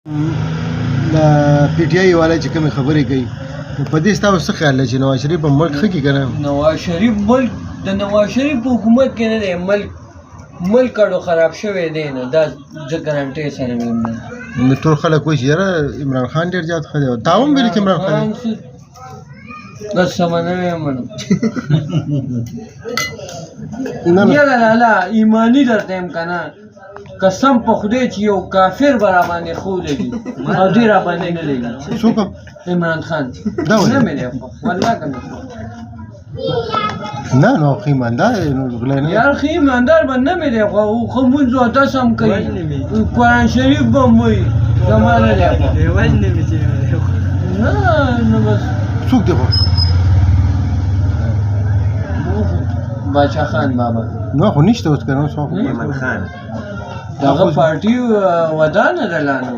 د پی ټی آی والا چې کومې خبرې کوي په دې ستا اوس څه خیال دی چې نواز شریف په ملک ښه کړي که نه؟ نواز شریف ملک د نواز شریف په حکومت کې نه دی، ملک اړو خراب شوی دی نه، دا زه ګارنټۍ سره ویم نه. ټول خلک وایي چې یاره عمران خان ډېر زیات ښه دی، تا هم ویلي چې عمران خان بس سمه نه ویم نه یاره لالا ایماني درته یم که نه، قسم په خدای چې یو کافر به راباندې ښه ولګي او دې راباندې نه لګي. څوک؟ عمران خان دا ولې؟ نه مې دی خوښ، والله که مې خوښ. نه نو ښه ایماندار دی، نو غلی نه. یار ښه ایماندار به نه مې دی خوښ، ښه مونځ او اودس هم کوي، قرآن شریف به هم وایي، زما نه دی خوښ. نه نو بس څوک دی خوښ؟ باچا خان بابا. نو خو نشته اوس که نه، اوس خو دغه پارټي ودانه ده لا نه.